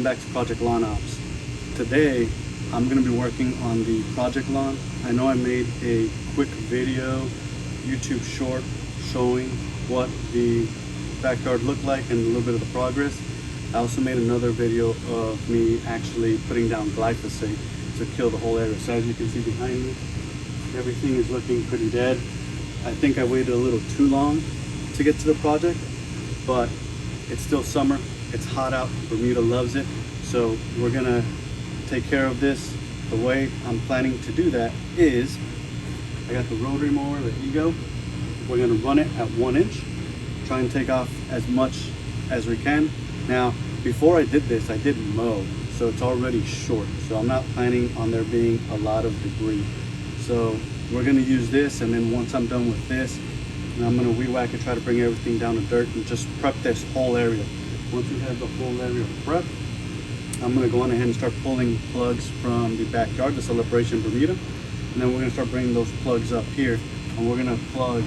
back to Project Lawn Ops. Today I'm going to be working on the project lawn. I know I made a quick video, YouTube short, showing what the backyard looked like and a little bit of the progress. I also made another video of me actually putting down glyphosate to kill the whole area. So as you can see behind me, everything is looking pretty dead. I think I waited a little too long to get to the project, but it's still summer, it's hot out, Bermuda loves it, so we're gonna take care of this. The way I'm planning to do that is, I got the rotary mower, the Ego. We're gonna run it at 1 inch, try and take off as much as we can. Now, before I did this, I did mow, so it's already short, so I'm not planning on there being a lot of debris. So we're gonna use this, and then once I'm done with this, and I'm gonna weed whack and try to bring everything down to dirt and just prep this whole area. Once we have the whole area prepped, I'm gonna go on ahead and start pulling plugs from the backyard, the Celebration Bermuda, and then we're gonna start bringing those plugs up here, and we're gonna plug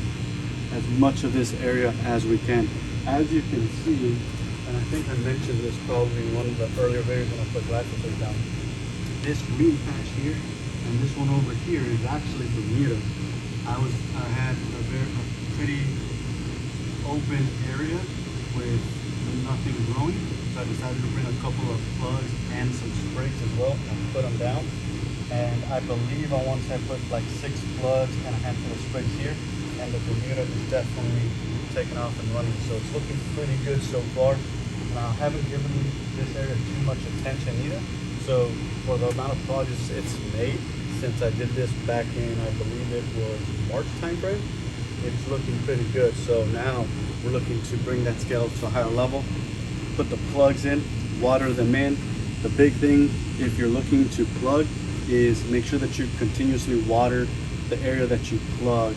as much of this area as we can. As you can see, and I think I mentioned this probably in one of the earlier videos when I put glyphosate down, this green patch here and this one over here is actually Bermuda. I had a pretty open area with nothing growing, so I decided to bring a couple of plugs and some sprigs as well and put them down. And I believe I want to put like 6 plugs and a handful of sprigs here, and the Bermuda is definitely taking off and running, so it's looking pretty good so far. And I haven't given this area too much attention either, so for the amount of progress it's made since I did this back in, I believe it was March time frame, it's looking pretty good. So now we're looking to bring that scale to a higher level, put the plugs in, water them in. The big thing, if you're looking to plug, is make sure that you continuously water the area that you plug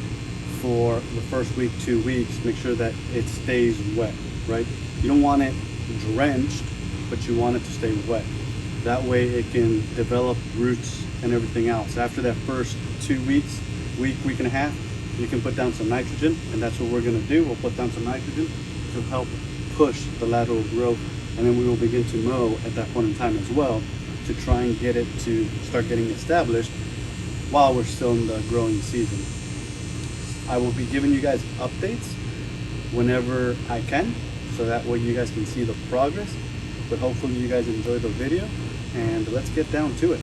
for the first week, 2 weeks. Make sure that it stays wet, right? You don't want it drenched, but you want it to stay wet. That way it can develop roots and everything else. After that first 2 weeks, week and a half, you can put down some nitrogen, and that's what we're gonna do. We'll put down some nitrogen to help push the lateral growth, and then we will begin to mow at that point in time as well to try and get it to start getting established while we're still in the growing season. I will be giving you guys updates whenever I can, so that way you guys can see the progress. But hopefully you guys enjoy the video, and let's get down to it.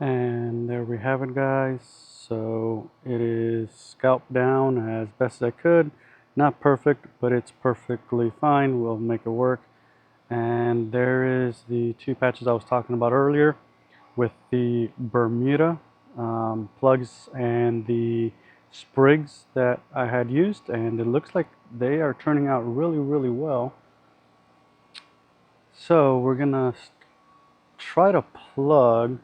And there we have it, guys. So it is scalped down as best as I could. Not perfect, but it's perfectly fine. We'll make it work. And there is the 2 patches I was talking about earlier with the Bermuda plugs and the sprigs that I had used, and it looks like they are turning out really, really well. So we're gonna try to plug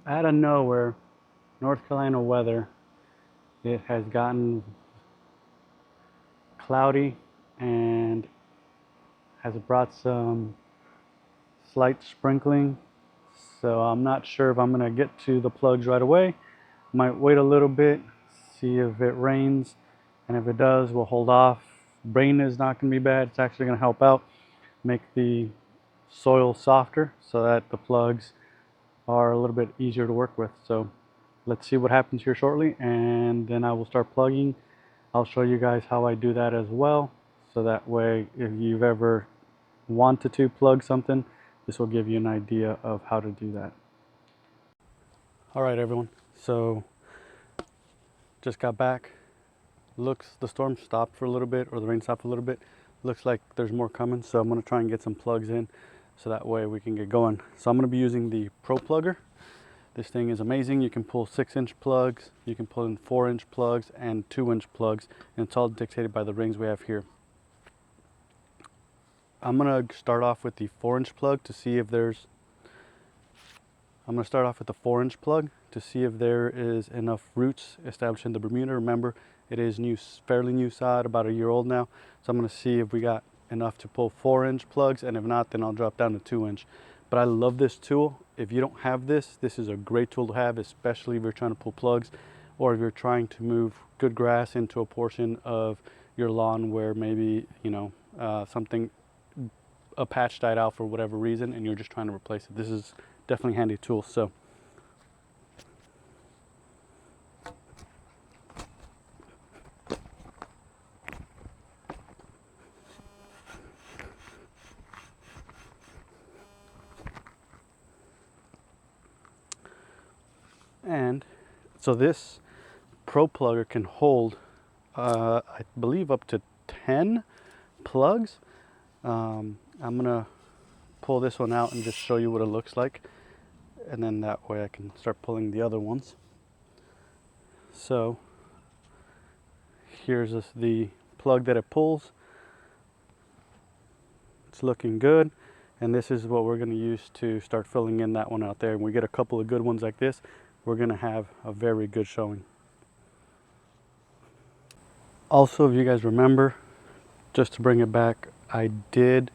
out of nowhere, North Carolina weather. It has gotten cloudy and has brought some slight sprinkling. So I'm not sure if I'm gonna get to the plugs right away. Might wait a little bit, see if it rains, and if it does, we'll hold off. Rain is not gonna be bad. It's actually gonna help out, make the soil softer so that the plugs are a little bit easier to work with. So let's see what happens here shortly, and then I will start plugging. I'll show you guys how I do that as well, so that way if you've ever wanted to plug something, this will give you an idea of how to do that. All right, everyone, so just got back. The storm stopped for a little bit, or the rain stopped for a little bit. Looks like there's more coming, so I'm going to try and get some plugs in so that way we can get going. So I'm going to be using the Pro Plugger. This thing is amazing. You can pull 6-inch plugs, you can pull in 4-inch plugs and 2-inch plugs, and it's all dictated by the rings we have here. I'm going to start off with the 4-inch plug to see if there's I'm going to start off with the 4-inch plug to see if there is enough roots established in the Bermuda. Remember, it is new, fairly new sod, about a year old now. So I'm going to see if we got enough to pull 4-inch plugs, and if not, then I'll drop down to 2-inch. But I love this tool. If you don't have this, this is a great tool to have, especially if you're trying to pull plugs, or if you're trying to move good grass into a portion of your lawn where maybe, a patch died out for whatever reason, and you're just trying to replace it. This is definitely a handy tool. So this Pro Plugger can hold I believe up to 10 plugs. I'm gonna pull this one out and just show you what it looks like, and then that way I can start pulling the other ones. So here's the plug that it pulls. It's looking good, and this is what we're going to use to start filling in that one out there. And we get a couple of good ones like this, we're going to have a very good showing. Also, if you guys remember, just to bring it back, I did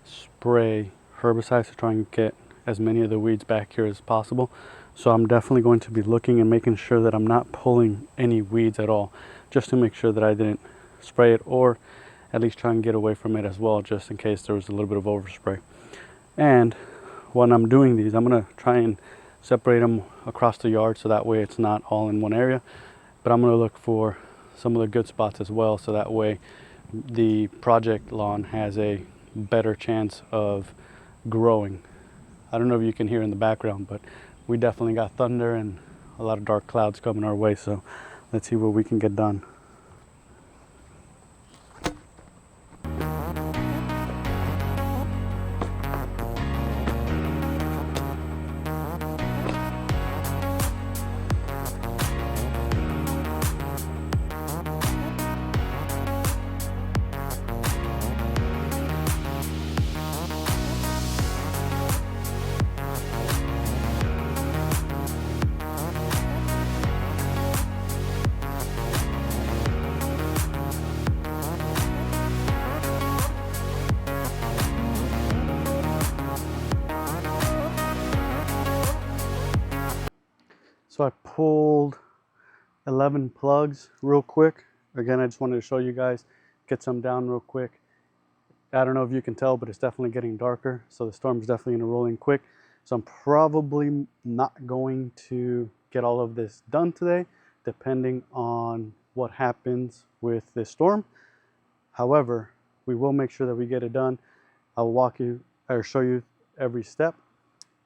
spray herbicides to try and get as many of the weeds back here as possible. So I'm definitely going to be looking and making sure that I'm not pulling any weeds at all, just to make sure that I didn't spray it, or at least try and get away from it as well, just in case there was a little bit of overspray. And when I'm doing these, I'm going to try and separate them across the yard so that way it's not all in one area. But I'm going to look for some of the good spots as well, so that way the project lawn has a better chance of growing. I don't know if you can hear in the background, but we definitely got thunder and a lot of dark clouds coming our way, so let's see what we can get done. So I pulled 11 plugs real quick. Again, I just wanted to show you guys, get some down real quick. I don't know if you can tell, but it's definitely getting darker. So the storm's definitely going to roll in quick. So I'm probably not going to get all of this done today, depending on what happens with this storm. However, we will make sure that we get it done. I'll walk you or show you every step,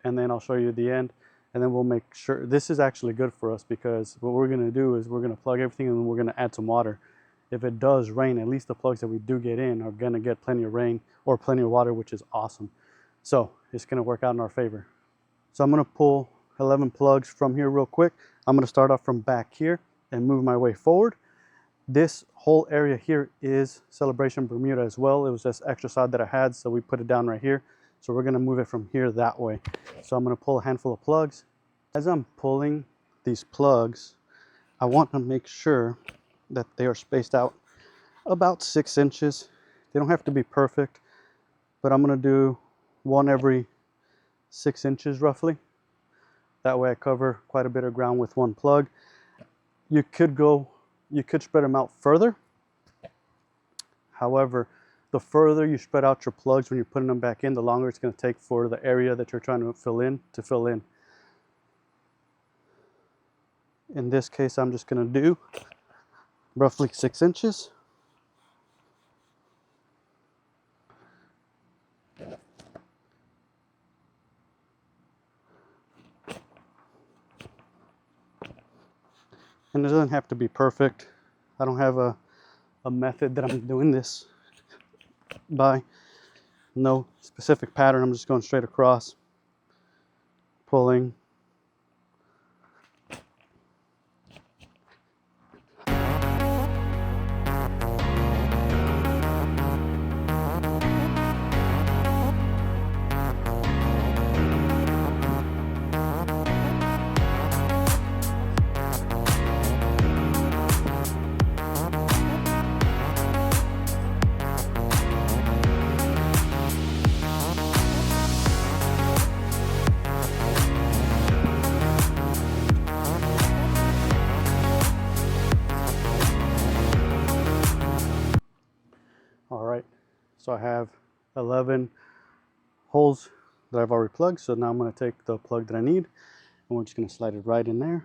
and then I'll show you the end. And then we'll make sure, this is actually good for us, because what we're going to do is we're going to plug everything and then we're going to add some water. If it does rain, at least the plugs that we do get in are going to get plenty of rain or plenty of water, which is awesome. So it's going to work out in our favor. So I'm going to pull 11 plugs from here real quick. I'm going to start off from back here and move my way forward. This whole area here is Celebration Bermuda as well. It was just extra sod that I had, so we put it down right here. So we're gonna move it from here that way. So I'm gonna pull a handful of plugs. As I'm pulling these plugs, I want to make sure that they are spaced out about 6 inches. They don't have to be perfect, but I'm gonna do one every 6 inches roughly. That way I cover quite a bit of ground with one plug. You could spread them out further. However, the further you spread out your plugs when you're putting them back in, the longer it's going to take for the area that you're trying to fill in. In this case, I'm just going to do roughly 6 inches. And it doesn't have to be perfect. I don't have a method that I'm doing this by. No specific pattern. I'm just going straight across, pulling. All right, so I have 11 holes that I've already plugged. So now I'm going to take the plug that I need, and we're just going to slide it right in there.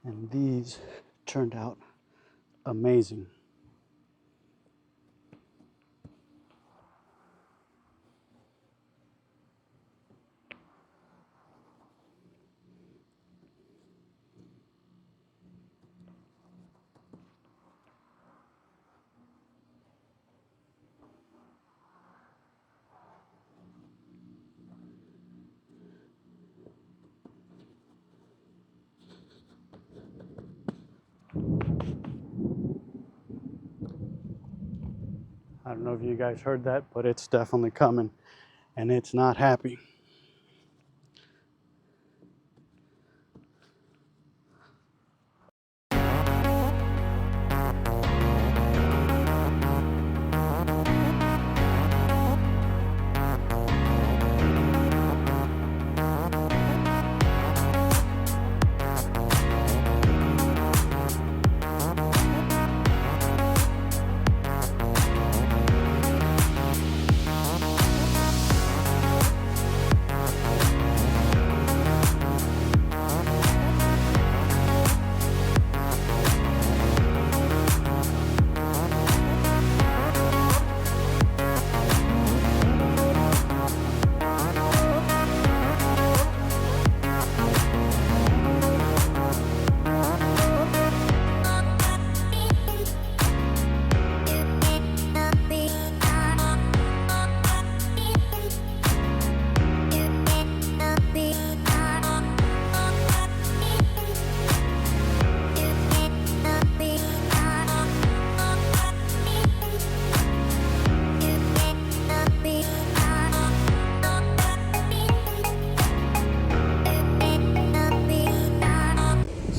And these turned out amazing. I don't know if you guys heard that, but it's definitely coming, and it's not happy.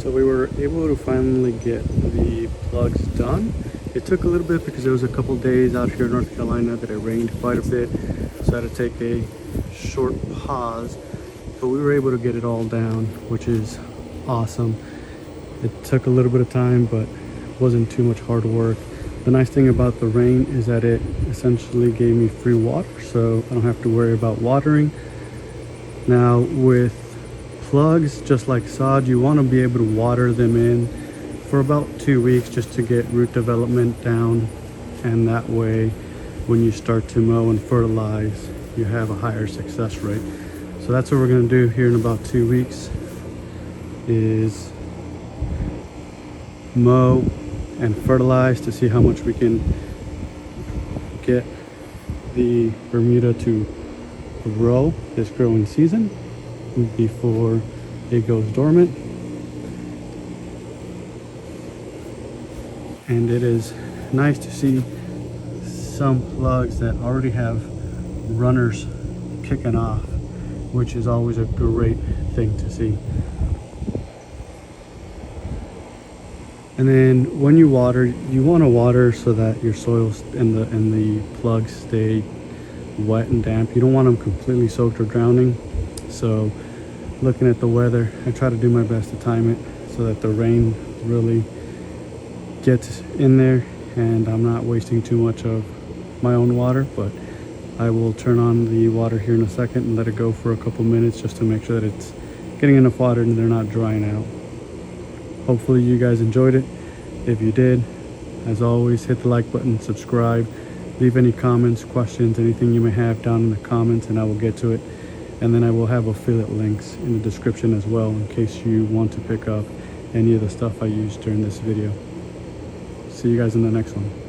So we were able to finally get the plugs done. It took a little bit because there was a couple days out here in North Carolina that it rained quite a bit, so I had to take a short pause, but we were able to get it all down, which is awesome. It took a little bit of time, but wasn't too much hard work. The nice thing about the rain is that it essentially gave me free water, so I don't have to worry about watering. Now with plugs, just like sod, you want to be able to water them in for about 2 weeks just to get root development down, and that way when you start to mow and fertilize you have a higher success rate. So that's what we're going to do here in about 2 weeks, is mow and fertilize to see how much we can get the Bermuda to grow this growing season before it goes dormant. And it is nice to see some plugs that already have runners kicking off, which is always a great thing to see. And then when you water, you want to water so that your soils and the plugs stay wet and damp. You don't want them completely soaked or drowning. So looking at the weather, I try to do my best to time it so that the rain really gets in there and I'm not wasting too much of my own water. But I will turn on the water here in a second and let it go for a couple minutes just to make sure that it's getting enough water and they're not drying out. Hopefully you guys enjoyed it. If you did, as always, hit the like button, subscribe, leave any comments, questions, anything you may have down in the comments, and I will get to it. And then I will have affiliate links in the description as well in case you want to pick up any of the stuff I used during this video. See you guys in the next one.